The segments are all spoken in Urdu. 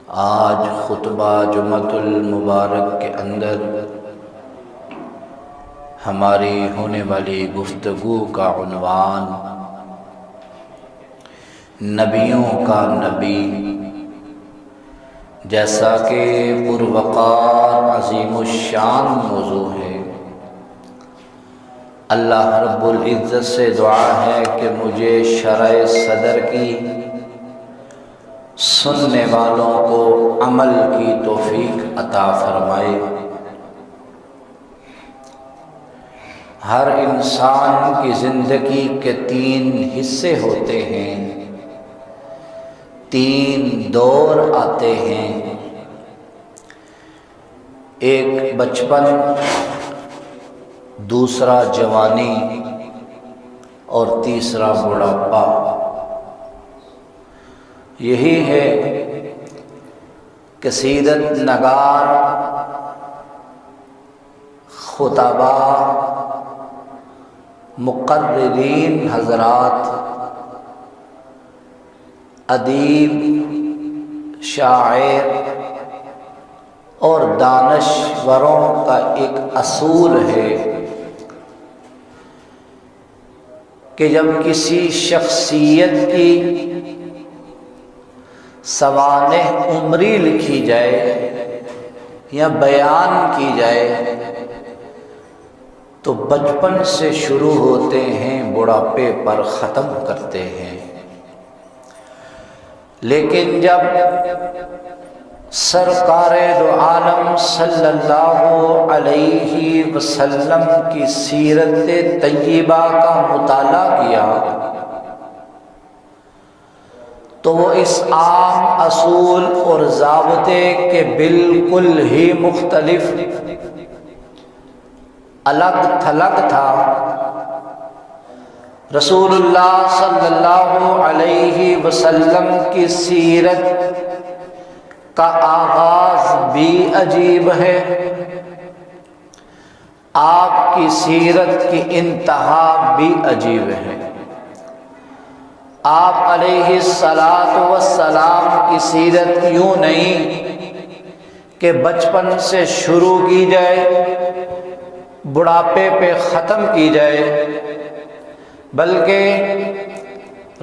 آج خطبہ جمعۃ المبارک کے اندر ہماری ہونے والی گفتگو کا عنوان نبیوں کا نبی، جیسا کہ پروقار عظیم الشان موضوع ہے۔ اللہ رب العزت سے دعا ہے کہ مجھے شرح صدر کی، سننے والوں کو عمل کی توفیق عطا فرمائے۔ ہر انسان کی زندگی کے 3 حصے ہوتے ہیں، 3 دور آتے ہیں، ایک بچپن، دوسرا جوانی اور تیسرا بڑھاپا۔ یہی ہے کہ سیرت نگار، خطبا، مقررین حضرات، ادیب، شاعر اور دانشوروں کا ایک اصول ہے کہ جب کسی شخصیت کی سوانح عمری لکھی جائے یا بیان کی جائے تو بچپن سے شروع ہوتے ہیں، بڑھاپے پر ختم کرتے ہیں۔ لیکن جب سرکار دو عالم صلی اللہ علیہ وسلم کی سیرت طیبہ کا مطالعہ کیا تو وہ اس عام اصول اور ضابطے کے بالکل ہی مختلف، الگ تھلگ تھا۔ رسول اللہ صلی اللہ علیہ وسلم کی سیرت کا آغاز بھی عجیب ہے، آپ کی سیرت کی انتہا بھی عجیب ہے۔ آپ علیہ السلام کی سیرت یوں نہیں کہ بچپن سے شروع کی جائے، بڑھاپے پہ ختم کی جائے، بلکہ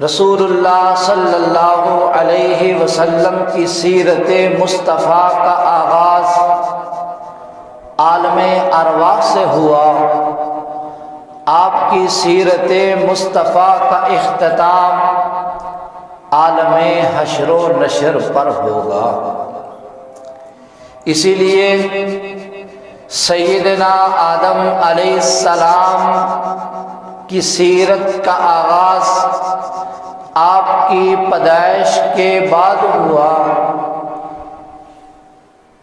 رسول اللہ صلی اللہ علیہ وسلم کی سیرت مصطفیٰ کا آغاز عالم ارواح سے ہوا، آپ کی سیرت مصطفیٰ کا اختتام عالم حشر و نشر پر ہوگا۔ اسی لیے سیدنا آدم علیہ السلام کی سیرت کا آغاز آپ کی پیدائش کے بعد ہوا،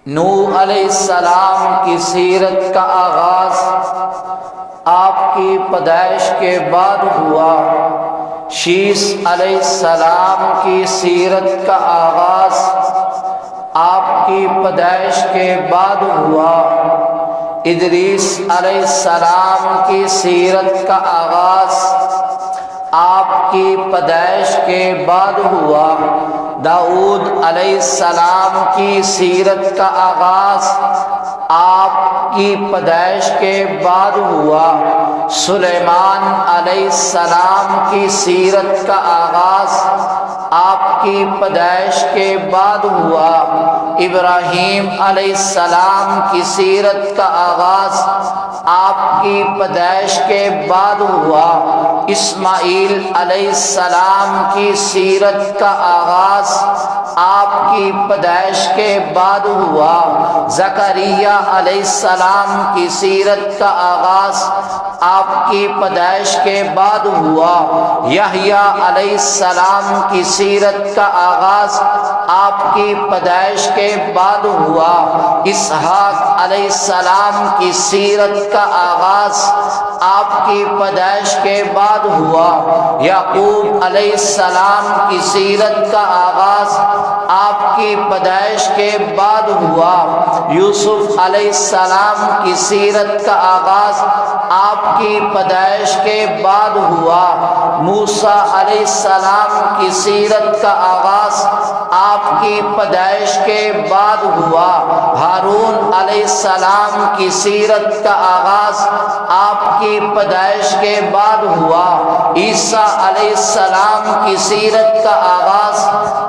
نوح علیہ السلام کی سیرت کا آغاز آپ کی پیدائش کے بعد ہوا، شیس علیہ السلام کی سیرت کا آغاز آپ کی پیدائش کے بعد ہوا، ادریس علیہ السلام کی سیرت کا آغاز آپ کی پیدائش کے بعد ہوا، داؤد علیہ السلام کی سیرت کا آغاز آپ کی پیدائش کے بعد ہوا، سلیمان علیہ السلام کی سیرت کا آغاز آپ کی پیدائش کے بعد ہوا، ابراہیم علیہ السلام کی سیرت کا آغاز آپ کی پیدائش کے بعد ہوا، اسماعیل علیہ السلام کی سیرت کا آغاز آپ کی پیدائش کے بعد ہوا، زکریا علیہ السلام کی سیرت کا آغاز آپ کی پیدائش کے بعد ہوا، یحییٰ علیہ السلام کی سیرت کا آغاز آپ کی پیدائش کے بعد ہوا، اسحاق علیہ السلام کی سیرت کا آغاز آپ کی پیدائش کے بعد ہوا، یعقوب علیہ السلام کی سیرت کا آغاز آپ کی پیدائش کے بعد ہوا، یوسف علیہ السلام کی سیرت کا آغاز آپ کی پیدائش کے بعد ہوا۔ موسیٰ علیہ السلام کی سیرت کا آغاز آپ کی پیدائش کے بعد ہوا۔ ہارون علیہ السلام کی سیرت کا آغاز آپ کی پیدائش کے بعد ہوا۔ عیسیٰ علیہ السلام کی سیرت کا آغاز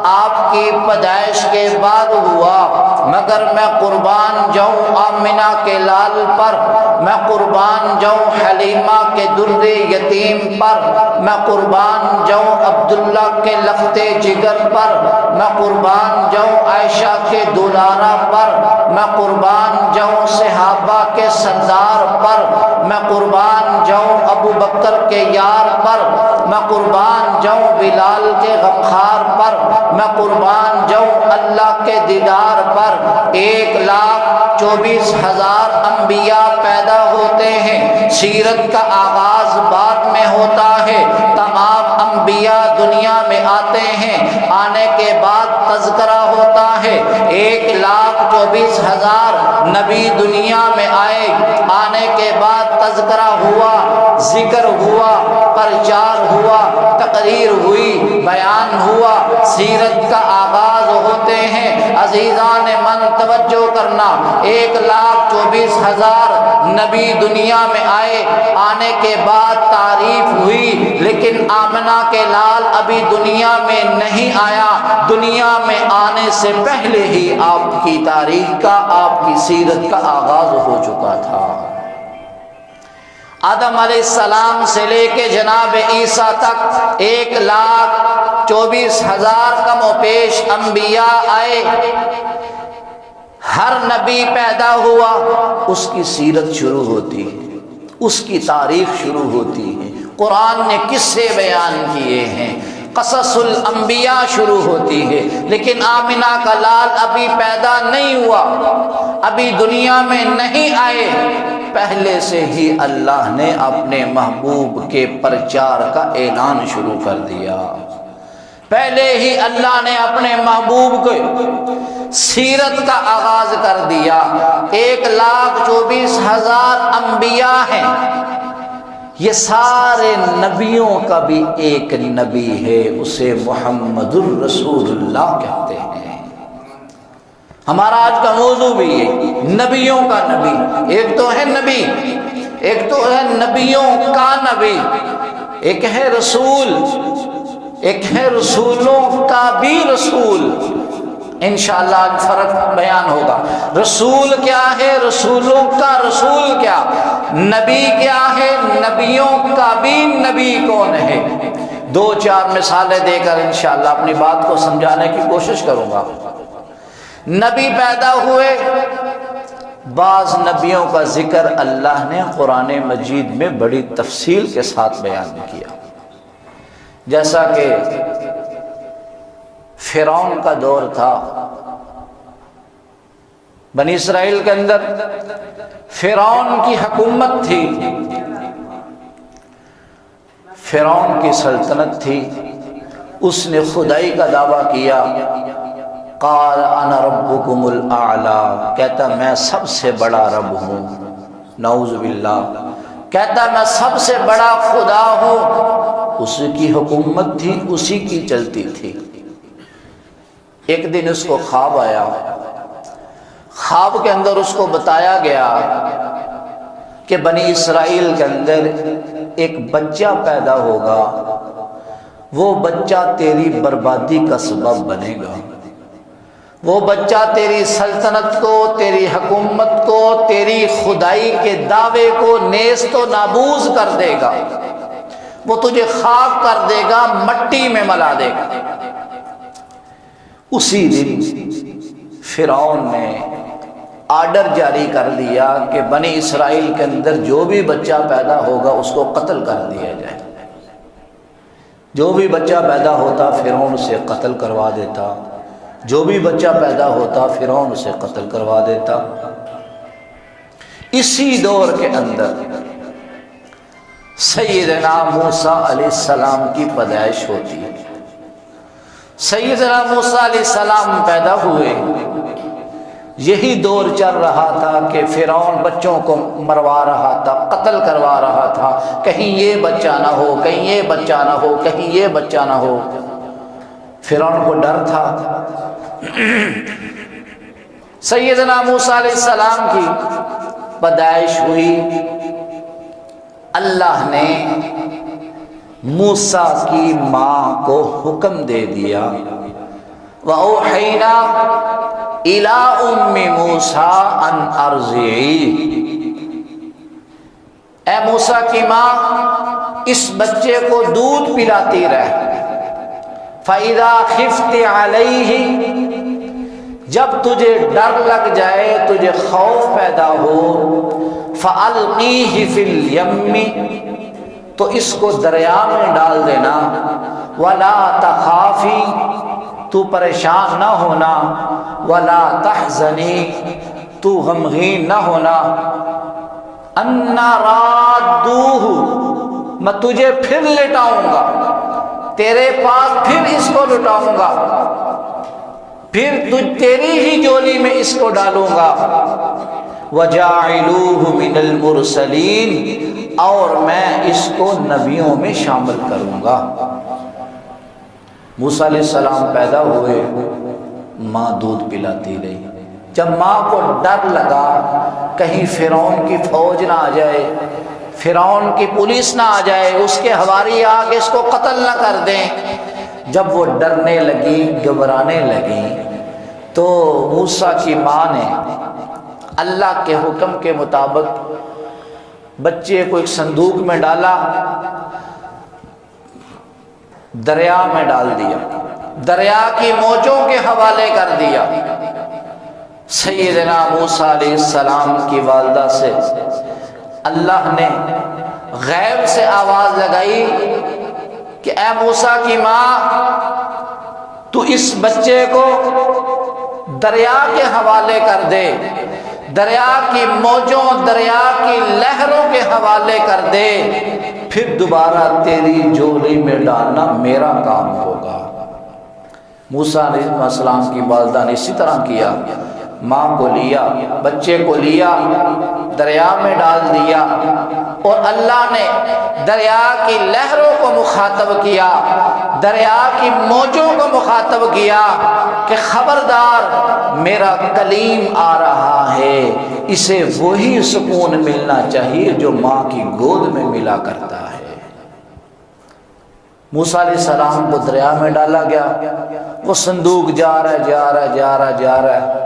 آپ کی پیدائش کے بعد ہوا۔ مگر میں قربان جاؤں آمنہ کے لال پر، میں قربان جاؤں حلیمہ کے درد یتیم پر، میں قربان جاؤں عبداللہ کے لخت جگر پر، میں قربان جاؤں عائشہ کے دلارہ پر، میں قربان جاؤں صحابہ کے سردار پر، میں قربان جاؤں ابو بکر کے یار پر، میں قربان جاؤں بلال کے غمخوار پر، میں قربان جاؤں اللہ کے دیدار پر۔ 1,24,000 انبیاء پیدا ہوتے ہیں، سیرت کا آغاز بعد میں ہوتا ہے۔ تمام انبیاء دنیا میں آتے ہیں، آنے کے بعد تذکرہ ہوتا ہے۔ 1,24,000 نبی دنیا میں آئے، آنے کے بعد تذکرہ ہوا، ذکر ہوا، پرچار ہوا، تقریر ہوئی، بیان ہوا، سیرت کا آغاز ہوتے ہیں۔ عزیزان من توجہ کرنا، 1,24,000 نبی دنیا میں آئے، آنے کے بعد تعریف ہوئی، لیکن آمنہ کے لال ابھی دنیا میں نہیں آیا۔ دنیا میں آنے سے پہلے ہی آپ کی تاریخ کا، آپ کی سیرت کا آغاز ہو چکا تھا۔ آدم علیہ السلام سے لے کے جناب عیسیٰ تک 1,24,000 کم و بیش انبیاء آئے۔ ہر نبی پیدا ہوا، اس کی سیرت شروع ہوتی ہے، اس کی تاریخ شروع ہوتی ہے۔ قرآن نے قصے بیان کیے ہیں، قصص الانبیاء شروع ہوتی ہے، لیکن آمنہ کا لال ابھی پیدا نہیں ہوا، ابھی دنیا میں نہیں آئے۔ پہلے سے ہی اللہ نے اپنے محبوب کے پرچار کا اعلان شروع کر دیا، پہلے ہی اللہ نے اپنے محبوب کو سیرت کا آغاز کر دیا۔ 1,24,000 انبیاء ہیں، یہ سارے نبیوں کا بھی ایک نبی ہے، اسے محمد الرسول اللہ کہتے ہیں۔ ہمارا آج کا موضوع بھی ہے نبیوں کا نبی۔ ایک تو ہے نبی، ایک تو ہے نبیوں کا نبی، ایک ہے رسول، ایک ہے رسولوں کا بھی رسول۔ انشاءاللہ آج فرق بیان ہوگا۔ رسول کیا ہے، رسولوں کا رسول کیا، نبی کیا ہے، نبیوں کا بھی نبی کون ہے۔ 2-4 مثالیں دے کر انشاءاللہ اپنی بات کو سمجھانے کی کوشش کروں گا۔ نبی پیدا ہوئے، بعض نبیوں کا ذکر اللہ نے قرآن مجید میں بڑی تفصیل کے ساتھ بیان کیا، جیسا کہ فرعون کا دور تھا، بنی اسرائیل کے اندر فرعون کی حکومت تھی، فرعون کی سلطنت تھی، اس نے خدائی کا دعویٰ کیا۔ قال انا ربکم الاعلی، کہتا میں سب سے بڑا رب ہوں، نعوذ باللہ، کہتا میں سب سے بڑا خدا ہوں۔ اس کی حکومت تھی، اسی کی چلتی تھی۔ ایک دن اس کو خواب آیا، خواب کے اندر اس کو بتایا گیا کہ بنی اسرائیل کے اندر ایک بچہ پیدا ہوگا، وہ بچہ تیری بربادی کا سبب بنے گا، وہ بچہ تیری سلطنت کو، تیری حکومت کو، تیری خدائی کے دعوے کو نیست و نابود کر دے گا، وہ تجھے خاک کر دے گا، مٹی میں ملا دے گا۔ اسی دن فرعون نے آرڈر جاری کر دیا کہ بنی اسرائیل کے اندر جو بھی بچہ پیدا ہوگا اس کو قتل کر دیا جائے۔ جو بھی بچہ پیدا ہوتا فرعون اسے قتل کروا دیتا، جو بھی بچہ پیدا ہوتا فرعون اسے قتل کروا دیتا۔ اسی دور کے اندر سیدنا موسیٰ علیہ السلام کی پیدائش ہوتی ہے۔ سیدنا موسیٰ علیہ السلام پیدا ہوئے، یہی دور چل رہا تھا کہ فرعون بچوں کو مروا رہا تھا، قتل کروا رہا تھا، کہیں یہ بچہ نہ ہو، کہیں یہ بچہ نہ ہو، کہیں یہ بچہ نہ ہو۔ فرعون کو ڈر تھا۔ سیدنا موسیٰ علیہ السلام کی پیدائش ہوئی، اللہ نے موسیٰ کی ماں کو حکم دے دیا، وَأَوْحَيْنَا إِلَىٰ أُمِّ مُوسَىٰ أَنْ أَرْضِعِيهِ، اے موسیٰ کی ماں اس بچے کو دودھ پلاتی رہ۔ فَإِذَا خِفْتِ عَلَيْهِ، جب تجھے ڈر لگ جائے، تجھے خوف پیدا ہو، فَأَلْقِيهِ فِي الْيَمِّ، تو اس کو دریا میں ڈال دینا، وَلَا تَخَافِي، تو پریشان نہ ہونا، وَلَا تَحْزَنِي، تو غمگین نہ ہونا، أَنَّا رَادُّوهُ، میں تجھے پھر لٹاؤں گا، تیرے پاس پھر اس کو لٹاؤں گا، پھر تیری ہی جولی میں اس کو ڈالوں گا، وَجَاعِلُوهُ مِنَ الْمُرْسَلِينَ، اور میں اس کو نبیوں میں شامل کروں گا۔ موسیٰ علیہ السلام پیدا ہوئے، ماں دودھ پلاتی رہی۔ جب ماں کو ڈر لگا کہیں فرعون کی فوج نہ آ جائے، فرعون کی پولیس نہ آ جائے، اس کے حواری آ کے اس کو قتل نہ کر دیں، جب وہ ڈرنے لگی، گھبرانے لگی، تو موسیٰ کی ماں نے اللہ کے حکم کے مطابق بچے کو ایک صندوق میں ڈالا، دریا میں ڈال دیا، دریا کی موجوں کے حوالے کر دیا۔ سیدنا موسیٰ علیہ السلام کی والدہ سے اللہ نے غیب سے آواز لگائی کہ اے موسیٰ کی ماں، تو اس بچے کو دریا کے حوالے کر دے، دریا کی موجوں، دریا کی لہروں کے حوالے کر دے، پھر دوبارہ تیری جولی میں ڈالنا میرا کام ہوگا۔ موسیٰ علیہ السلام کی والدہ نے اسی طرح کیا، ماں کو لیا، بچے کو لیا، دریا میں ڈال دیا، اور اللہ نے دریا کی لہروں کو مخاطب کیا، دریا کی موجوں کو مخاطب کیا کہ خبردار، میرا کلیم آ رہا ہے، اسے وہی سکون ملنا چاہیے جو ماں کی گود میں ملا کرتا ہے۔ موسیٰ علیہ السلام کو دریا میں ڈالا گیا، وہ صندوق جا رہا ہے۔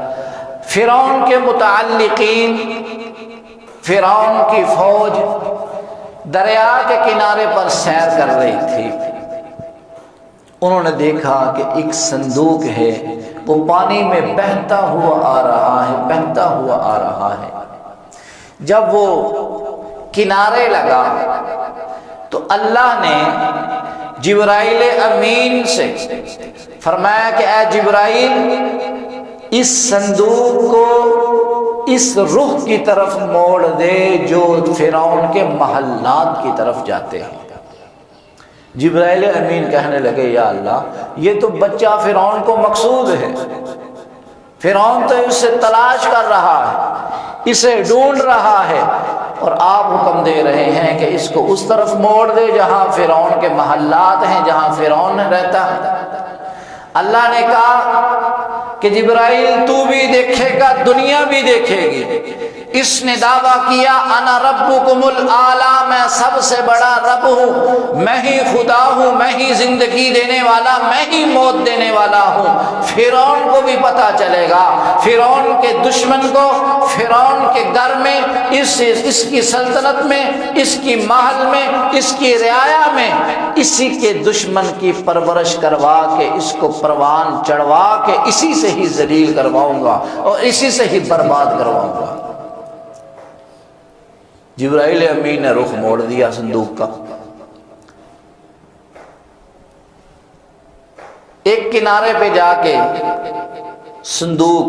فرعون کے متعلقین، فرعون کی فوج دریا کے کنارے پر سیر کر رہی تھی، انہوں نے دیکھا کہ ایک صندوق ہے، وہ پانی میں بہتا ہوا آ رہا ہے۔ جب وہ کنارے لگا تو اللہ نے جبرائیل امین سے فرمایا کہ اے جبرائیل، اس صندوق کو اس رخ کی طرف موڑ دے جو فرعون کے محلات کی طرف جاتے ہیں۔ جبرائیل امین کہنے لگے، یا اللہ، یہ تو بچہ فرعون کو مقصود ہے، فرعون تو اسے تلاش کر رہا ہے، اسے ڈھونڈ رہا ہے، اور آپ حکم دے رہے ہیں کہ اس کو اس طرف موڑ دے جہاں فرعون کے محلات ہیں، جہاں فرعون رہتا ہے۔ اللہ نے کہا کہ جبرائیل، تو بھی دیکھے گا، دنیا بھی دیکھے گی۔ اس نے دعویٰ کیا، انا ربکم الاعلی، میں سب سے بڑا رب ہوں، میں ہی خدا ہوں، میں ہی زندگی دینے والا، میں ہی موت دینے والا ہوں۔ فرعون کو بھی پتہ چلے گا، فرعون کے دشمن کو، فرعون کے گھر میں، اس کی سلطنت میں، اس کی محل میں، اس کی رعایا میں، اسی کے دشمن کی پرورش کروا کے، اس کو پروان چڑھوا کے اسی سے ہی ذلیل کرواؤں گا اور اسی سے ہی برباد کرواؤں گا۔ جبرائیل امین نے رخ موڑ دیا صندوق کا، ایک کنارے پہ جا کے صندوق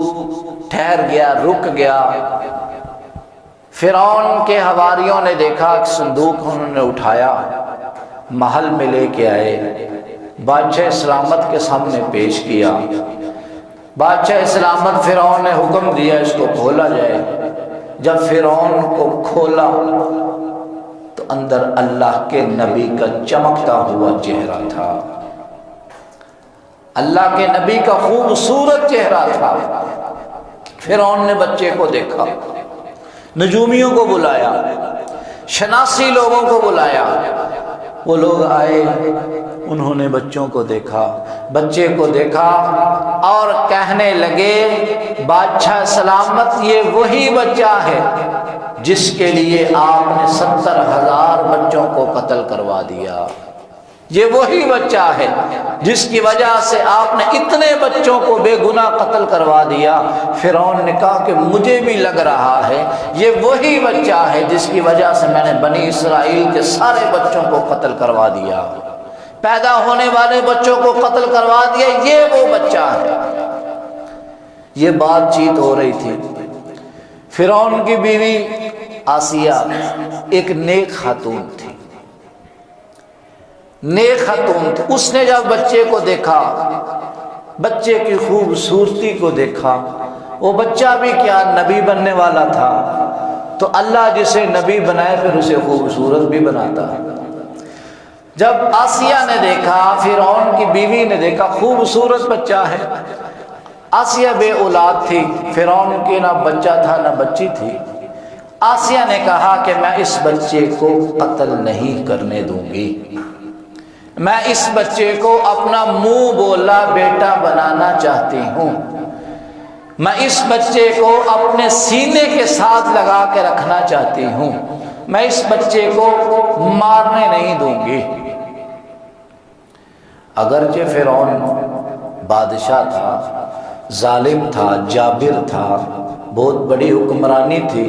ٹھہر گیا، رک گیا۔ فرعون کے حواریوں نے دیکھا کہ صندوق انہوں نے اٹھایا، محل میں لے کے آئے، بادشاہ سلامت کے سامنے پیش کیا۔ بادشاہ سلامت فرعون نے حکم دیا اس کو کھولا جائے۔ جب فرعون کو کھولا تو اندر اللہ کے نبی کا چمکتا ہوا چہرہ تھا، اللہ کے نبی کا خوبصورت چہرہ تھا۔ فرعون نے بچے کو دیکھا، نجومیوں کو بلایا، شناسی لوگوں کو بلایا، وہ لوگ آئے، انہوں نے بچوں کو دیکھا، بچے کو دیکھا اور کہنے لگے بادشاہ سلامت یہ وہی بچہ ہے جس کے لیے آپ نے 70,000 بچوں کو قتل کروا دیا، یہ وہی بچہ ہے جس کی وجہ سے آپ نے اتنے بچوں کو بے گناہ قتل کروا دیا۔ فرعون نے کہا کہ مجھے بھی لگ رہا ہے یہ وہی بچہ ہے جس کی وجہ سے میں نے بنی اسرائیل کے سارے بچوں کو قتل کروا دیا، پیدا ہونے والے بچوں کو قتل کروا دیا، یہ وہ بچہ ہے۔ یہ بات چیت ہو رہی تھی۔ فرعون کی بیوی آسیہ ایک نیک خاتون تھی، نیک خاتون تھی۔ اس نے جب بچے کو دیکھا، بچے کی خوبصورتی کو دیکھا، وہ بچہ بھی کیا نبی بننے والا تھا، تو اللہ جسے نبی بنائے پھر اسے خوبصورت بھی بناتا ہے۔ جب آسیہ نے دیکھا، فرعون کی بیوی نے دیکھا خوبصورت بچہ ہے، آسیہ بے اولاد تھی، فرعون کی نہ بچہ تھا نہ بچی تھی۔ آسیہ نے کہا کہ میں اس بچے کو قتل نہیں کرنے دوں گی، میں اس بچے کو اپنا منہ بولا بیٹا بنانا چاہتی ہوں، میں اس بچے کو اپنے سینے کے ساتھ لگا کے رکھنا چاہتی ہوں، میں اس بچے کو مارنے نہیں دوں گی۔ اگرچہ فرعون بادشاہ تھا، ظالم تھا، جابر تھا، بہت بڑی حکمرانی تھی،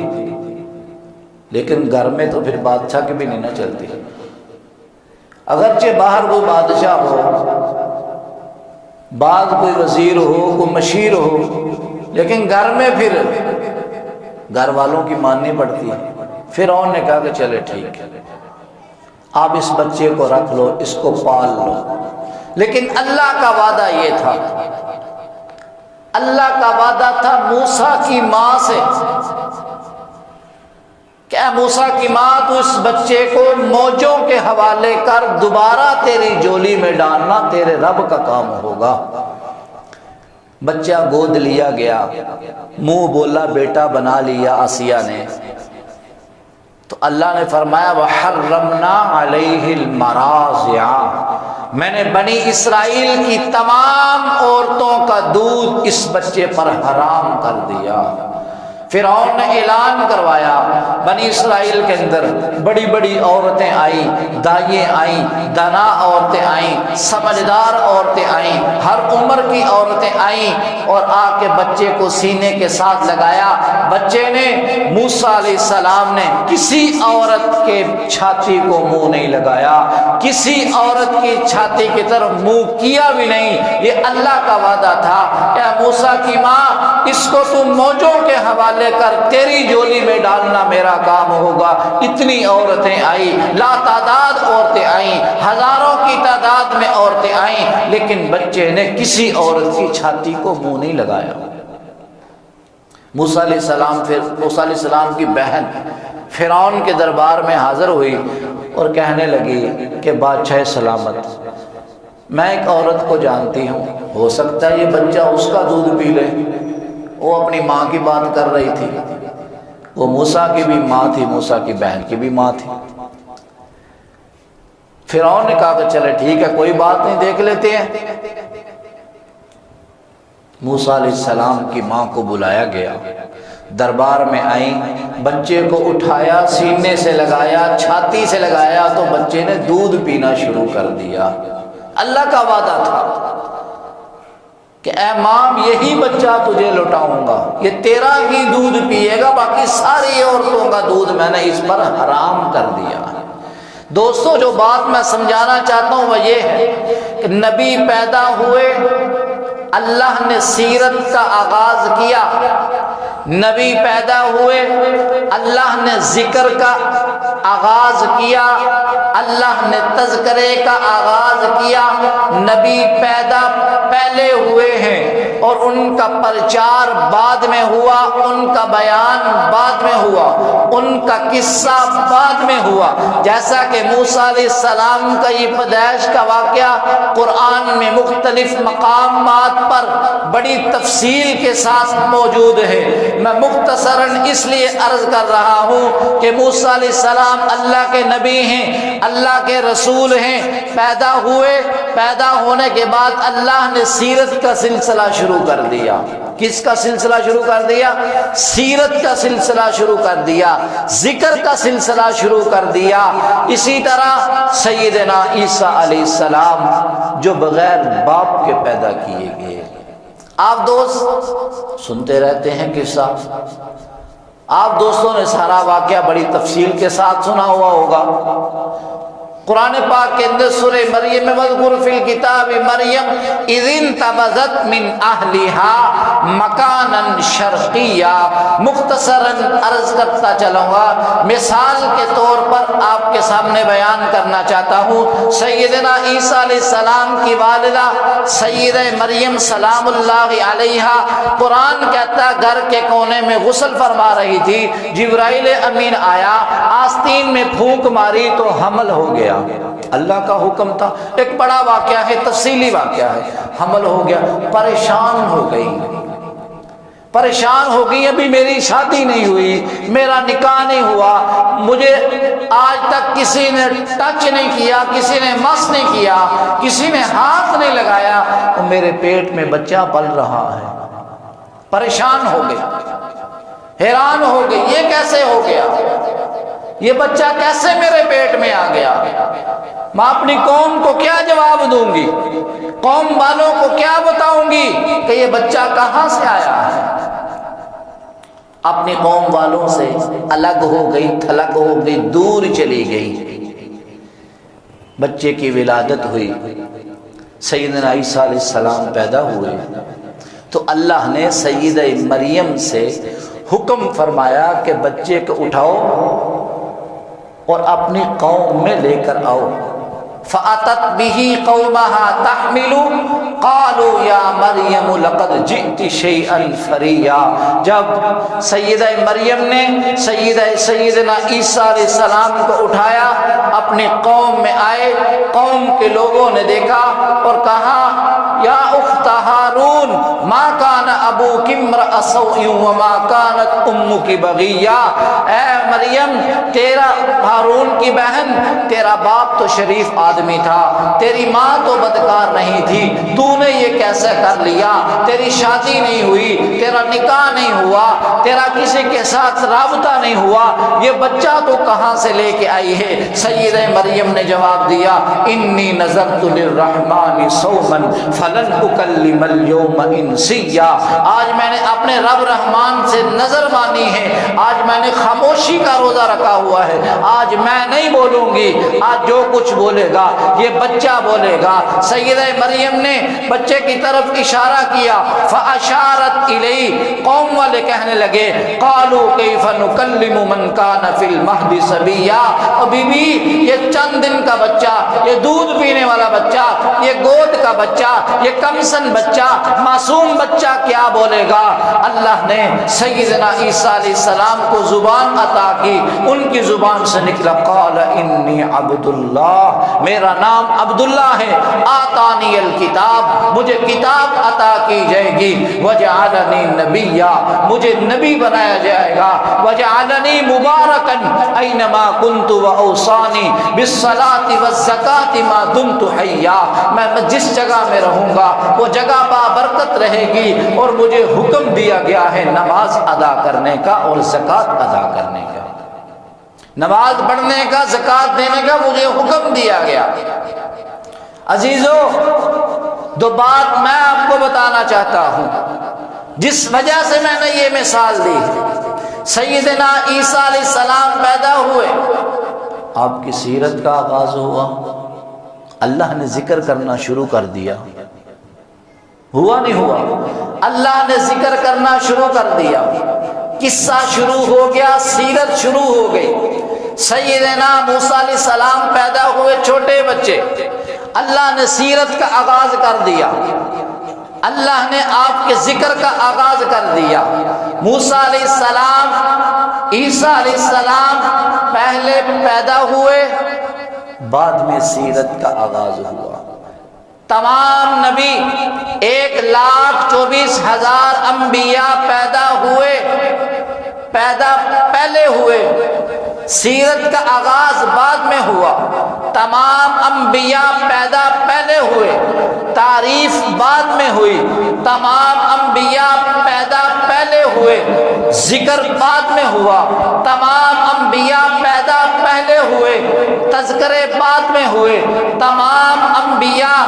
لیکن گھر میں تو پھر بادشاہ کی بھی نہیں نہ چلتی۔ اگرچہ باہر کوئی بادشاہ ہو، بعد کوئی وزیر ہو، کوئی مشیر ہو، لیکن گھر میں پھر گھر والوں کی ماننی پڑتی ہے۔ فرعون نے کہا کہ چلے ٹھیک ہے، آپ اس بچے کو رکھ لو، اس کو پال لو، لیکن اللہ کا وعدہ یہ تھا، اللہ کا وعدہ تھا موسیٰ کی ماں سے کہ اے موسیٰ کی ماں تو اس بچے کو موجوں کے حوالے کر، دوبارہ تیری جولی میں ڈالنا تیرے رب کا کام ہوگا۔ بچہ گود لیا گیا، منہ بولا بیٹا بنا لیا آسیہ نے، تو اللہ نے فرمایا وَحَرَّمْنَا عَلَيْهِ الْمَرَاضِعَ، میں نے بنی اسرائیل کی تمام عورتوں کا دودھ اس بچے پر حرام کر دیا۔ فرعون نے اعلان کروایا، بنی اسرائیل کے اندر بڑی بڑی عورتیں آئیں، دائیں آئیں، دانا عورتیں آئیں، سمجھدار عورتیں آئیں، ہر عمر کی عورتیں آئیں، اور آ کے بچے کو سینے کے ساتھ لگایا۔ بچے نے، موسیٰ علیہ السلام نے کسی عورت کے چھاتی کو منہ نہیں لگایا، کسی عورت کی چھاتی کی طرف منہ کیا بھی نہیں۔ یہ اللہ کا وعدہ تھا کہ موسیٰ کی ماں اس کو تم موجوں کے حوالے کر، تیری جولی میں ڈالنا میرا کام ہوگا۔ اتنی عورتیں آئی، لا تعداد عورتیں آئیں، ہزاروں کی تعداد میں عورتیں آئیں، لیکن بچے نے کسی عورت کی چھاتی کو منہ نہیں لگایا۔ موسیٰ علیہ السلام، پھر موسیٰ علیہ السلام کی بہن فرعون کے دربار میں حاضر ہوئی اور کہنے لگی کہ بادشاہ سلامت، میں ایک عورت کو جانتی ہوں، ہو سکتا ہے یہ بچہ اس کا دودھ پی لے۔ وہ اپنی ماں کی بات کر رہی تھی، وہ موسیٰ کی بھی ماں تھی، موسیٰ کی بہن کی بھی ماں تھی۔ فرعون نے کہا کہ چلے ٹھیک ہے، کوئی بات نہیں، دیکھ لیتے ہیں۔ موسیٰ علیہ السلام کی ماں کو بلایا گیا، دربار میں آئیں، بچے کو اٹھایا، سینے سے لگایا، چھاتی سے لگایا تو بچے نے دودھ پینا شروع کر دیا۔ اللہ کا وعدہ تھا کہ اے ماں یہی بچہ تجھے لوٹاؤں گا، یہ تیرا ہی دودھ پیے گا، باقی ساری عورتوں کا دودھ میں نے اس پر حرام کر دیا۔ دوستو جو بات میں سمجھانا چاہتا ہوں وہ یہ ہے کہ نبی پیدا ہوئے، اللہ نے سیرت کا آغاز کیا، نبی پیدا ہوئے، اللہ نے ذکر کا آغاز کیا، اللہ نے تذکرے کا آغاز کیا، نبی پیدا پہلے ہوئے ہیں اور ان کا پرچار بعد میں ہوا، ان کا بیان بعد میں ہوا، ان کا قصہ بعد میں ہوا۔ جیسا کہ موسیٰ علیہ السلام کا یہ پیدائش کا واقعہ قرآن میں مختلف مقامات پر بڑی تفصیل کے ساتھ موجود ہے، میں مختصراً اس لیے عرض کر رہا ہوں کہ موسیٰ علیہ السلام اللہ کے نبی ہیں، اللہ کے رسول ہیں، پیدا ہوئے، پیدا ہونے کے بعد اللہ نے سیرت کا سلسلہ شروع کر دیا۔ کس کا سلسلہ شروع کر دیا؟ سیرت کا سلسلہ شروع کر دیا، ذکر کا سلسلہ شروع کر دیا۔ اسی طرح سیدنا عیسیٰ علیہ السلام جو بغیر باپ کے پیدا کیے گئے۔ آپ دوست سنتے رہتے ہیں قصہ، آپ دوستوں نے سارا واقعہ بڑی تفصیل کے ساتھ سنا ہوا ہوگا۔ قرآن پاک کے اندر سورہ مریم میں وذکر فی الکتاب مریم اذ انتبذت من اہلہا مکانا شرقیا۔ مختصراً عرض کرتا چلوں گا، مثال کے طور پر آپ کے سامنے بیان کرنا چاہتا ہوں۔ سیدنا عیسیٰ علیہ السلام کی والدہ سیدہ مریم سلام اللہ علیہا، قرآن کہتا گھر کے کونے میں غسل فرما رہی تھی، جبرائیل امین آیا، آستین میں پھونک ماری تو حمل ہو گیا۔ اللہ کا حکم تھا، ایک بڑا واقعہ ہے، تفصیلی واقعہ ہے، حمل ہو گیا، پریشان ہو گئی، پریشان ہو گئی، ابھی میری شادی نہیں ہوئی، میرا نکاح نہیں ہوا، مجھے آج تک کسی نے ٹچ نہیں کیا، کسی نے مس نہیں کیا، کسی نے ہاتھ نہیں لگایا، اور میرے پیٹ میں بچہ پل رہا ہے۔ پریشان ہو گئی، حیران ہو گئی، یہ کیسے ہو گیا؟ یہ بچہ کیسے میرے پیٹ میں آ گیا؟ میں اپنی قوم کو کیا جواب دوں گی؟ قوم والوں کو کیا بتاؤں گی کہ یہ بچہ کہاں سے آیا ہے؟ اپنی قوم والوں سے الگ ہو گئی، تھلگ ہو گئی، دور چلی گئی۔ بچے کی ولادت ہوئی، سیدنا عیسیٰ علیہ السلام پیدا ہوئے تو اللہ نے سیدہ مریم سے حکم فرمایا کہ بچے کو اٹھاؤ اور اپنی قوم میں لے کر آؤ۔ فَأَتَتْ بِهِ قَوْمَهَا تَحْمِلُ قَالُوا يَا مَرْيَمُ لَقَدْ جِئْتِ شَيْئًا فَرِيًّا۔ جب سیدہ مریم نے سیدنا عیسیٰ علیہ السلام کو اٹھایا، اپنی قوم میں آئے، قوم کے لوگوں نے دیکھا اور کہا یا اخت ہارون ما کان ابوک امرأ سوء وما کانت امک بغیہ۔ اے مریم، تیرا ہارون کی بہن، تیرا باپ تو شریف آدمی تھا، تیری ماں تو بدکار نہیں تھی، تو نے یہ کیسے کر لیا؟ تیری شادی نہیں ہوئی، تیرا نکاح نہیں ہوا، تیرا کسی کے ساتھ رابطہ نہیں ہوا، یہ بچہ تو کہاں سے لے کے آئی ہے؟ سیدہ مریم نے جواب دیا انی نذرت للرحمن صوما فلن اکلم اليوم انسیا۔ آج میں نے اپنے رب رحمان سے نظر مانی ہے، آج میں نے خاموشی کا روزہ رکھا ہوا ہے، آج میں نہیں بولوں گی، آج جو کچھ بولے گا یہ بچہ بولے گا۔ سیدہ مریم نے بچے کی طرف اشارہ کیا، فاشارت الیہ، قوم والے کہنے لگے قالوا کیف نکلم من کان فی المہد صبیا۔ اور بی بی، یہ چند دن کا بچہ، یہ دودھ پینے والا بچہ، یہ گود کا بچہ، یہ کمسن بچہ، معصوم بچہ کیا بولے گا؟ اللہ نے سیدنا عیسیٰ علیہ السلام کو زبان عطا کی، ان کی زبان سے نکلا قال انی عبداللہ، میرا نام عبداللہ ہے، آتانی الکتاب، مجھے کتاب عطا کی جائے گی، وجعلنی نبیا، مجھے نبی بنایا جائے گا، وجعلنی مبارکن اینما کنت واوصانی بالصلاۃ والزکاۃ ما دمت حیا۔ میں جس جگہ میں رہوں گا وہ جگہ بابرکت رہے گی، اور مجھے حکم دیا گیا ہے نماز ادا کرنے کا اور زکوٰۃ ادا کرنے کا، نماز پڑھنے کا، زکوٰۃ دینے کا مجھے حکم دیا گیا۔ عزیزو، دو بات میں آپ کو بتانا چاہتا ہوں جس وجہ سے میں نے یہ مثال دی۔ سیدنا عیسیٰ علیہ السلام پیدا ہوئے، آپ کی سیرت کا آغاز ہوا، اللہ نے ذکر کرنا شروع کر دیا، ہوا نہیں ہوا؟ اللہ نے ذکر کرنا شروع کر دیا، قصہ شروع ہو گیا، سیرت شروع ہو گئی۔ سیدنا موسیٰ علیہ السلام پیدا ہوئے چھوٹے بچے، اللہ نے سیرت کا آغاز کر دیا، اللہ نے آپ کے ذکر کا آغاز کر دیا۔ موسیٰ علیہ السلام، عیسیٰ علیہ السلام پہلے پیدا ہوئے، بعد میں سیرت کا آغاز ہوا۔ تمام نبی 1,24,000 انبیاء پیدا ہوئے، پہلے ہوئے، سیرت کا آغاز بعد میں ہوا۔ تمام انبیاء پیدا پہلے ہوئے، تعریف بعد میں ہوئی۔ تمام انبیاء پیدا پہلے ہوئے، ذکر بعد میں ہوا۔ تمام انبیاء پیدا پہلے ہوئے، تذکرے بعد میں ہوئے۔ تمام انبیاء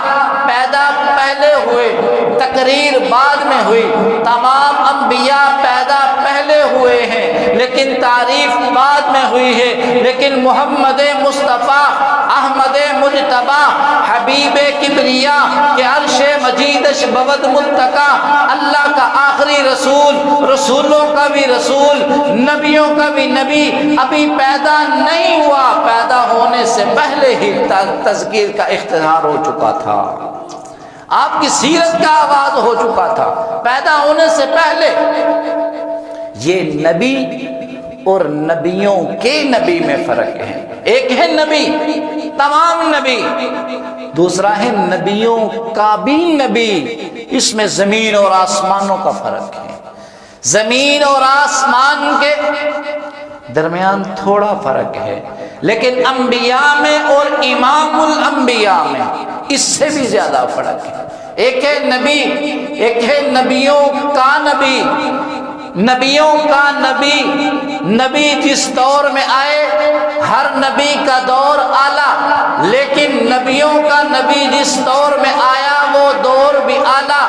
پیدا پہلے ہوئے، تقریر بعد میں ہوئی۔ تمام انبیاء پیدا پہلے ہوئے ہیں لیکن تعریف بعد میں ہوئی ہے۔ لیکن محمد مصطفیٰ احمد مجتبیٰ حبیب کبریا کہ عرش مجیدش بود متقا، اللہ کا آخری رسول، رسولوں کا بھی رسول، نبیوں کا بھی نبی ابھی پیدا نہیں ہوا، پیدا ہونے سے پہلے ہی تذکیر کا اختیار ہو چکا تھا، آپ کی سیرت کا آغاز ہو چکا تھا پیدا ہونے سے پہلے۔ یہ نبی اور نبیوں کے نبی میں فرق ہے۔ ایک ہے نبی، تمام نبی، دوسرا ہے نبیوں کا بھی نبی۔ اس میں زمین اور آسمانوں کا فرق ہے۔ زمین اور آسمان کے درمیان تھوڑا فرق ہے، لیکن انبیاء میں اور امام الانبیاء میں اس سے بھی زیادہ فرق ہے۔ ایک ہے نبی، ایک ہے نبیوں کا نبی۔ نبیوں کا نبی، نبی جس دور میں آئے ہر نبی کا دور اعلیٰ، لیکن نبیوں کا نبی جس دور میں آیا وہ دور بھی اعلیٰ۔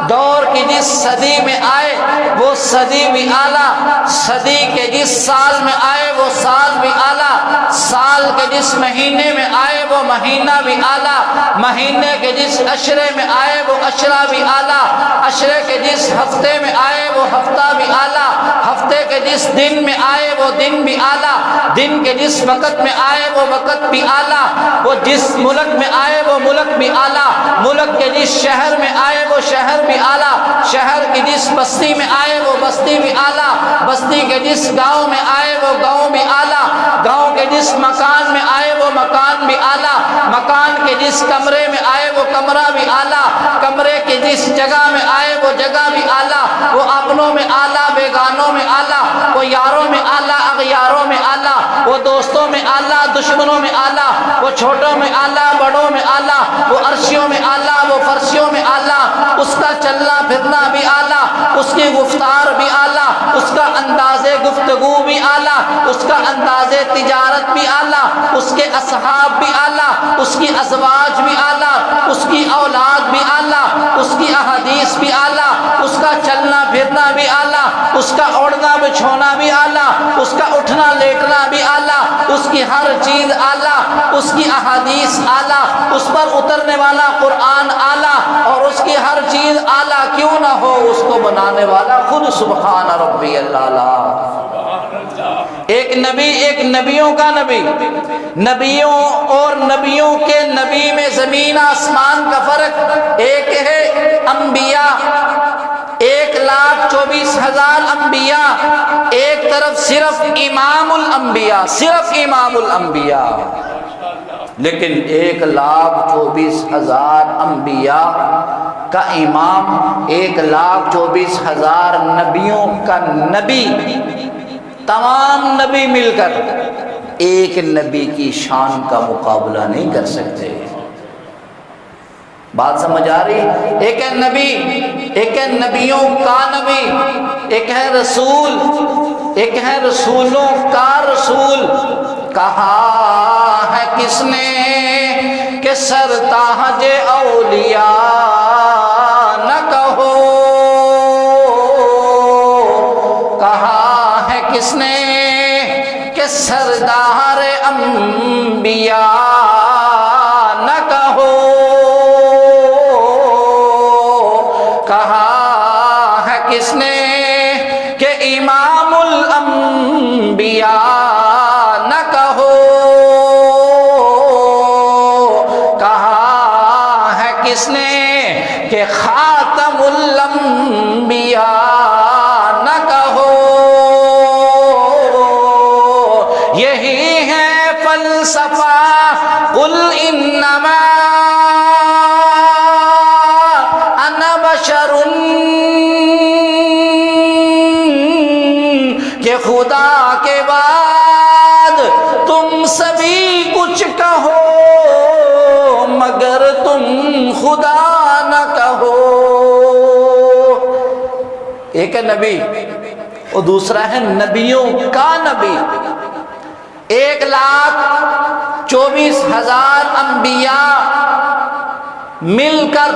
دور کی جس صدی میں آئے وہ صدی بھی اعلیٰ، صدی کے جس سال میں آئے وہ سال بھی اعلیٰ، سال کے جس مہینے میں آئے وہ مہینہ بھی اعلیٰ، مہینے کے جس عشرے میں آئے وہ عشرہ بھی اعلیٰ، عشرے کے جس ہفتے میں آئے وہ ہفتہ بھی اعلیٰ، ہفتے کے جس دن میں آئے وہ دن بھی اعلیٰ، دن کے جس وقت میں آئے وہ وقت بھی اعلیٰ، وہ جس ملک میں آئے وہ ملک بھی اعلیٰ، ملک کے جس شہر میں آئے وہ شہر بھی اعلیٰ، شہر کی جس بستی میں آئے وہ بستی بھی اعلیٰ، بستی کے جس گاؤں میں آئے وہ گاؤں بھی اعلیٰ، گاؤں کے جس مکان میں آئے وہ مکان بھی اعلیٰ، مکان کے جس کمرے میں آئے وہ کمرہ بھی اعلیٰ، کمرے کے جس جگہ میں آئے وہ جگہ بھی اعلیٰ، وہ اپنوں میں اعلیٰ، بیگانوں میں اعلیٰ، وہ یاروں میں اعلیٰ، اغیاروں میں اعلیٰ، وہ دوستوں میں اعلیٰ، دشمنوں میں اعلیٰ، وہ چھوٹوں میں اعلیٰ، بڑوں میں اعلیٰ، وہ عرشیوں میں اعلیٰ، وہ فرشیوں میں اعلیٰ، اس کا چلنا پھرنا بھی اعلیٰ، اس کی گفتار بھی اعلیٰ، اس کا انداز گفتگو بھی اعلیٰ، اس کا انداز تجارت بھی اعلیٰ، اس کے اصحاب بھی اعلیٰ، اس کی ازواج بھی اعلیٰ، اس کی اولاد بھی اعلیٰ، اس کی احادیث بھی اعلیٰ، اس کا چلنا پھرنا بھی اعلیٰ، اس کا اوڑھنا بچھونا بھی اعلیٰ، اس کا اٹھنا لیٹنا بھی اعلیٰ، اس کی ہر چیز اعلیٰ، اس کی احادیث اعلیٰ، اس پر اترنے والا قرآن اعلیٰ، اور اس کی ہر چیز اعلیٰ کیوں نہ ہو، اس کو بنانے والا خود سبحان ربی اللہ۔ ایک نبی، ایک نبیوں کا نبی، نبیوں اور نبیوں کے نبی میں زمین آسمان کا فرق۔ ایک ہے انبیاء، 1,24,000 انبیاء، ایک طرف صرف امام الانبیاء، صرف امام الانبیاء، لیکن 1,24,000 انبیاء کا امام، 1,24,000 نبیوں کا نبی، تمام نبی مل کر ایک نبی کی شان کا مقابلہ نہیں کر سکتے۔ بات سمجھ آ رہی؟ ایک ہے نبی، ایک ہے نبیوں کا نبی، ایک ہے رسول، ایک ہے رسولوں کا رسول۔ کہا ہے کس نے کہ سرتاج اولیاء نہ کہو، کہا ہے کس نے کہ سردار انبیاء نہ کہو، کہا ہے کس نے کہ امام الانبیاء نہ کہو۔ کہ خدا کے بعد تم سبھی کچھ کہو مگر تم خدا نہ کہو۔ ایک ہے نبی اور دوسرا ہے نبیوں کا نبی۔ 1,24,000 انبیاء مل کر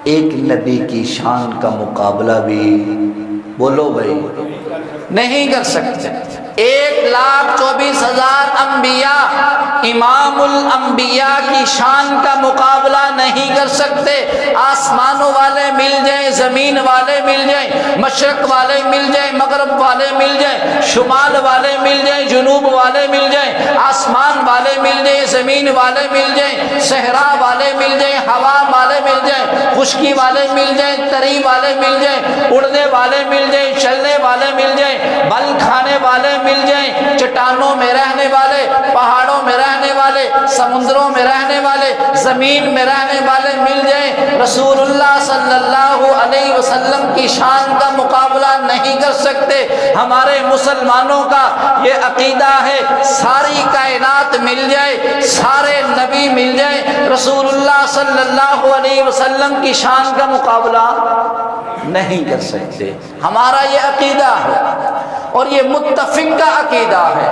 ایک نبی کی شان کا مقابلہ بھی بولو بھائی نہیں کر سکتے۔ 1,24,000 انبیاء امام الانبیاء کی شان کا مقابلہ نہیں کر سکتے۔ آسمانوں والے مل جائیں، زمین والے مل جائیں، مشرق والے مل جائیں، مغرب والے مل جائیں، شمال والے مل جائیں، جنوب والے مل جائیں، آسمان والے مل جائیں، زمین والے مل جائیں، صحرا والے مل جائیں، ہوا والے مل جائیں، خشکی والے مل جائیں، تری والے مل جائیں، اڑنے والے مل جائیں، چلنے والے مل جائیں، بل کھانے والے مل جائیں، چٹانوں میں رہنے والے، پہاڑوں میں رہنے والے، سمندروں میں رہنے والے، زمین میں رہنے والے مل جائیں، رسول اللہ صلی اللہ علیہ وسلم کی شان کا مقابلہ نہیں کر سکتے۔ ہمارے مسلمانوں کا یہ عقیدہ ہے ساری کائنات مل جائے، سارے نبی مل جائیں، رسول اللہ صلی اللہ علیہ وسلم کی شان کا مقابلہ نہیں کر سکتے۔ ہمارا یہ عقیدہ ہے اور یہ متفق کا عقیدہ ہے،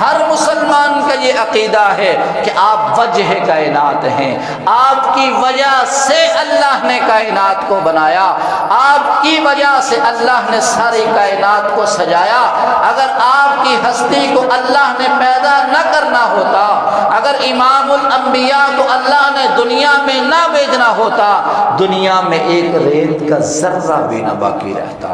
ہر مسلمان کا یہ عقیدہ ہے کہ آپ وجہ کائنات ہیں، آپ کی وجہ سے اللہ نے کائنات کو بنایا، آپ کی وجہ سے اللہ نے ساری کائنات کو سجایا۔ اگر آپ کی ہستی کو اللہ نے پیدا نہ کرنا ہوتا، اگر امام الانبیاء کو اللہ نے دنیا میں نہ بھیجنا ہوتا، دنیا میں ایک ریت کا ذرہ بھی نہ باقی رہتا،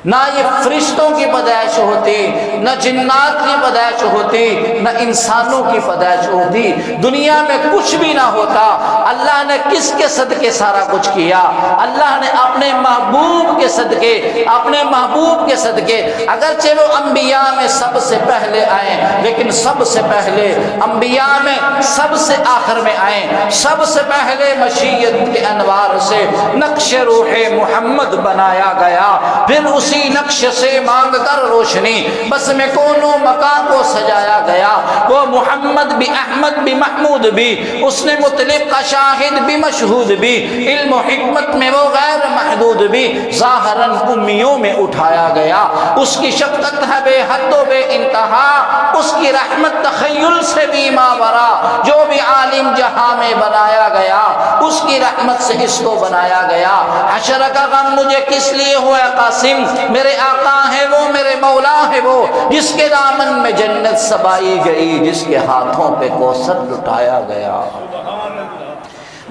نہ یہ فرشتوں کی پیدائش ہوتی، نہ جنات کی پیدائش ہوتی، نہ انسانوں کی پیدائش ہوتی، دنیا میں کچھ بھی نہ ہوتا۔ اللہ نے کس کے صدقے سارا کچھ کیا؟ اللہ نے اپنے محبوب کے صدقے، اپنے محبوب کے صدقے۔ اگرچہ وہ انبیاء میں سب سے پہلے آئے، لیکن سب سے پہلے انبیاء میں سب سے آخر میں آئے، سب سے پہلے مشیت کے انوار سے نقش روح محمد بنایا گیا، پھر اسی نقش سے مانگ کر روشنی بس میں کونوں مکان کو سجایا گیا۔ وہ محمد بھی، احمد بھی، محمود بھی، اس نے مطلق کا شاہد بھی، مشہود بھی، علم و حکمت میں وہ غیر محدود بھی، ظاہراً امیوں میں اٹھایا گیا۔ اس کی شفقت ہے بے حد و بے انتہا، اس کی رحمت تخیل سے بھی ماورا، جو بھی عالم جہاں میں بنایا گیا اس کی رحمت سے اس کو بنایا گیا۔ حشر کا غم مجھے کس لیے ہوا قاسم، میرے آقا ہے وہ، میرے مولا ہے وہ، جس کے دامن میں جنت سبائی گئی، جس کے ہاتھوں پہ کوثر لٹایا گیا۔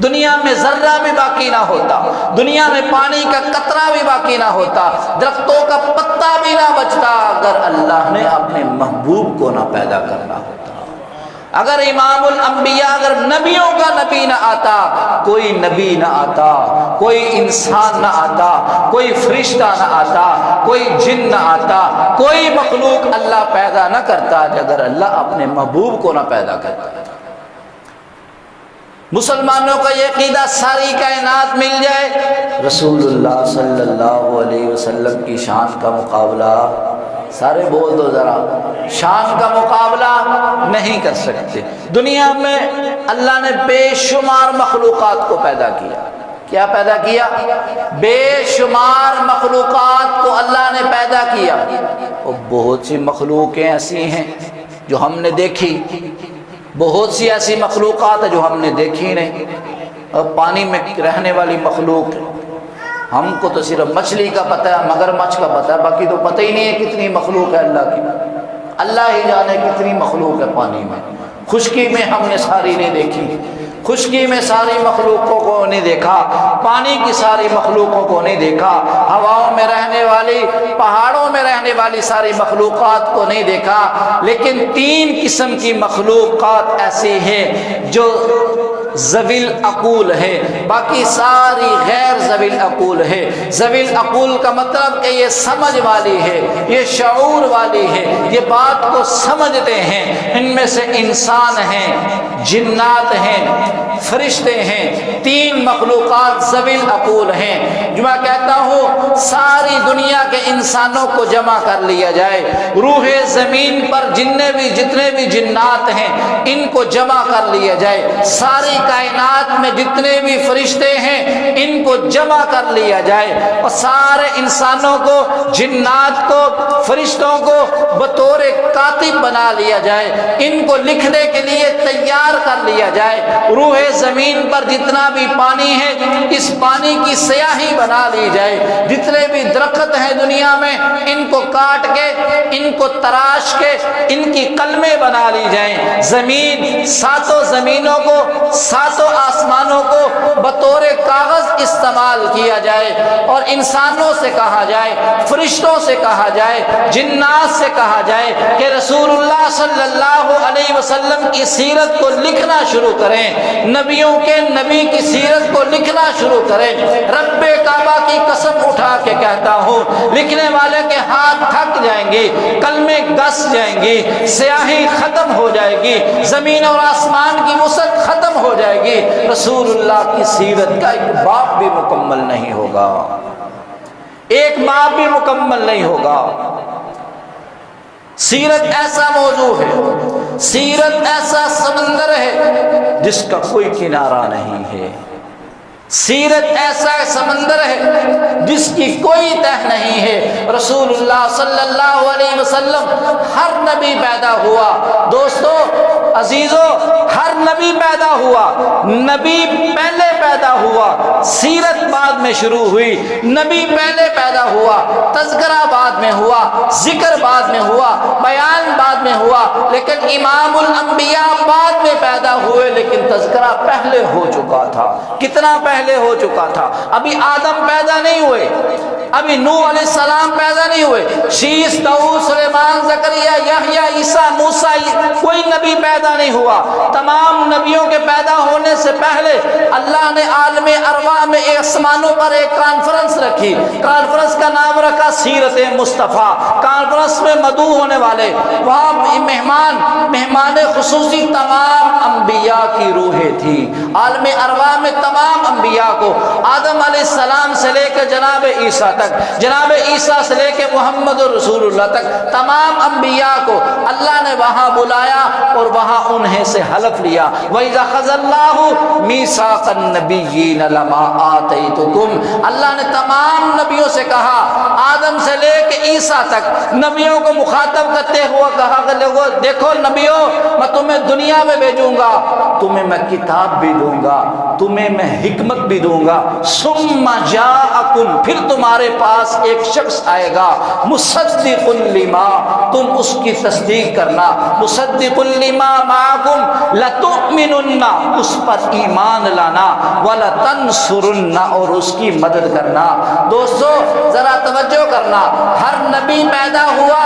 دنیا میں ذرہ بھی باقی نہ ہوتا، دنیا میں پانی کا قطرہ بھی باقی نہ ہوتا، درختوں کا پتا بھی نہ بچتا، اگر اللہ نے اپنے محبوب کو نہ پیدا کرنا ہوتا۔ اگر امام الانبیاء، اگر نبیوں کا نبی نہ آتا، کوئی نبی نہ آتا، کوئی انسان نہ آتا، کوئی فرشتہ نہ آتا، کوئی جن نہ آتا، کوئی مخلوق اللہ پیدا نہ کرتا اگر اللہ اپنے محبوب کو نہ پیدا کرتا۔ مسلمانوں کا یہ عقیدہ ساری کائنات مل جائے، رسول اللہ صلی اللہ علیہ وسلم کی شان کا مقابلہ، سارے بول دو ذرا، شان کا مقابلہ نہیں کر سکتے۔ دنیا میں اللہ نے بے شمار مخلوقات کو پیدا کیا۔ کیا پیدا کیا؟ بے شمار مخلوقات کو اللہ نے پیدا کیا، اور بہت سی مخلوقیں ایسی ہیں جو ہم نے دیکھی، بہت سی ایسی مخلوقات ہیں جو ہم نے دیکھی نہیں، اور پانی میں رہنے والی مخلوق، ہم کو تو صرف مچھلی کا پتہ ہے، مگرمچھ کا پتہ ہے، باقی تو پتہ ہی نہیں ہے کتنی مخلوق ہے اللہ کی۔ اللہ ہی جانے کتنی مخلوق ہے پانی میں، خشکی میں ہم نے ساری نہیں دیکھی، خشکی میں ساری مخلوقوں کو نہیں دیکھا، پانی کی ساری مخلوقوں کو نہیں دیکھا، ہواؤں میں رہنے والی، پہاڑوں میں رہنے والی ساری مخلوقات کو نہیں دیکھا، لیکن 3 قسم کی مخلوقات ایسی ہیں جو ذوی العقول ہے، باقی ساری غیر ذوی العقول ہے۔ ذوی العقول کا مطلب کہ یہ سمجھ والی ہے، یہ شعور والی ہے، یہ بات کو سمجھتے ہیں۔ ان میں سے انسان ہیں، جنات ہیں، فرشتے ہیں، 3 مخلوقات ذوی العقول ہیں۔ جو میں کہتا ہوں ساری دنیا کے انسانوں کو جمع کر لیا جائے، روح زمین پر جتنے بھی جنات ہیں ان کو جمع کر لیا جائے، ساری کائنات میں جتنے بھی فرشتے ہیں ان کو جمع کر لیا جائے، اور سارے انسانوں کو، جنات کو، فرشتوں کو بطور کاتب بنا لیا جائے، ان کو لکھنے کے لیے تیار کر لیا جائے، روح زمین پر جتنا بھی پانی ہے اس پانی کی سیاہی بنا لی جائے، جتنے بھی درخت ہیں دنیا میں ان کو کاٹ کے، ان کو تراش کے ان کی قلمیں بنا لی جائیں، زمین، ساتوں زمینوں کو، ساتوں آسمانوں کو بطور کاغذ استعمال کیا جائے، اور انسانوں سے کہا جائے، فرشتوں سے کہا جائے، جنات سے کہا جائے کہ رسول اللہ صلی اللہ علیہ وسلم کی سیرت کو لکھنا شروع کریں، نبیوں کے نبی کی سیرت کو لکھنا شروع کریں۔ رب کعبہ کی قسم اٹھا کے کہتا ہوں، لکھنے والے کے ہاتھ تھک جائیں گے، قلمیں گس جائیں گی، سیاہی ختم ہو جائے گی، زمین اور آسمان کی وسعت ختم ہو جائے گی، رسول اللہ کی سیرت کا ایک باب بھی مکمل نہیں ہوگا، ایک باب بھی مکمل نہیں ہوگا۔ سیرت ایسا موضوع ہے، سیرت ایسا سمندر ہے جس کا کوئی کنارہ نہیں ہے، سیرت ایسا سمندر ہے جس کی کوئی تہ نہیں ہے۔ رسول اللہ صلی اللہ علیہ وسلم، ہر نبی پیدا ہوا، دوستو عزیزو، ہر نبی پیدا ہوا، نبی پہلے پیدا ہوا، سیرت بعد میں شروع ہوئی، نبی پہلے پیدا ہوا، تذکرہ بعد میں ہوا، ذکر بعد میں ہوا، بیان بعد میں ہوا، لیکن امام الانبیاء بعد میں پیدا ہوئے، لیکن تذکرہ پہلے ہو چکا تھا۔ کتنا پہلے ہو چکا تھا؟ ابھی آدم پیدا نہیں ہوئے، ابھی نوح علیہ السلام پیدا نہیں ہوئے، شیس، داؤد، سلیمان، زکریا، یحییٰ، عیسیٰ، موسیٰ، کوئی نبی پیدا نہیں ہوا۔ تمام نبیوں کے پیدا ہونے سے پہلے اللہ نے عالم ارواح میں آسمانوں پر ایک کانفرنس رکھی، کانفرنس کا نام رکھا سیرت مصطفیٰ۔ کانفرنس میں مدعو ہونے والے، وہاں مہمان خصوصی تمام انبیاء کی روحیں تھی، عالم ارواح میں تمام انبیاء کو، آدم علیہ السلام سے لے کے جناب عیسیٰ تک، جناب عیسیٰ سے لے کے محمد رسول اللہ تک، تمام انبیاء کو اللہ نے وہاں بلایا اور وہاں انہیں سے حلف لیا۔ وَإِذَا خَذَ اللَّهُ مِيثَاقَ النَّبِيِّينَ لَمَا آتَيْتُكُمْ، اللہ نے تمام نبیوں سے کہا، آدم سے لے کے عیسیٰ تک نبیوں کو مخاطب کرتے ہوئے کہا کہ لوگو دیکھو نبیوں، میں تمہیں دنیا میں بھیجوں گا، تمہیں میں کتاب بھی دوں گا، تمہیں میں حکمت بھی دوں گا، ثم جاءکم، پھر تمہارے پاس ایک شخص آئے گا، مصدق لما، تم اس کی تصدیق کرنا، مصدق لما معکم، لتؤمنن، اس پر ایمان لانا، ولتنصرن، اور اس کی مدد کرنا۔ دوستو ذرا توجہ کرنا، ہر نبی پیدا ہوا،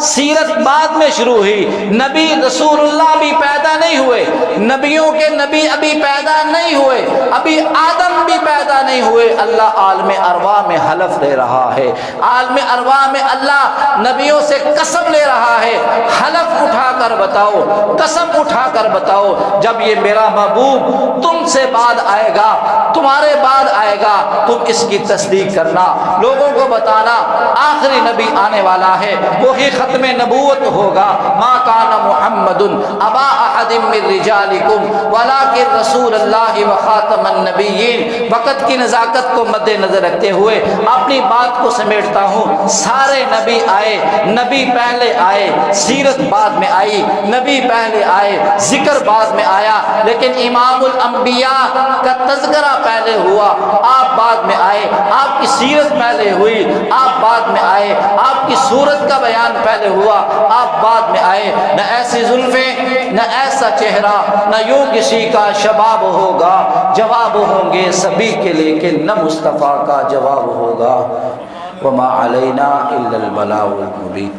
سیرت بعد میں شروع ہوئی، نبی رسول اللہ بھی پیدا نہیں ہوئے، نبیوں کے نبی ابھی پیدا نہیں ہوئے، ابھی آدم بھی پیدا نہیں ہوئے، اللہ عالم ارواح میں حلف لے رہا ہے، عالم ارواح میں اللہ نبیوں سے قسم لے رہا ہے، حلف اٹھا کر بتاؤ، قسم اٹھا کر بتاؤ، جب یہ میرا محبوب تم سے بعد آئے گا، تمہارے بعد آئے گا، تم اس کی تصدیق کرنا، لوگوں کو بتانا آخری نبی آنے والا ہے، وہی ختم نبوت ہوگا، ما کان محمد ابا احد من رجالکم ولکن رسول اللہ وخاتم النبیین۔ وقت کی نزاکت کو مد نظر رکھتے ہوئے اپنی بات کو سمیٹتا ہوں، سارے نبی آئے، نبی پہلے آئے، سیرت بعد میں آئی، نبی پہلے آئے، ذکر بعد میں آیا، لیکن امام الانبیاء کا تذکرہ پہلے ہوا، آپ بعد میں آئے، آپ کی سیرت پہلے ہوئی، آپ بعد میں آئے، آپ کی صورت کا بیان پہلے ہوا، آپ بعد میں آئے، نہ ایسی زلفیں، نہ ایسا چہرہ، نہ یوں کسی کا شباب ہوگا، جواب ہوں گے سبھی کے لیکن نہ مصطفیٰ کا جواب ہوگا۔ وما علینا الا البلاغ المبین۔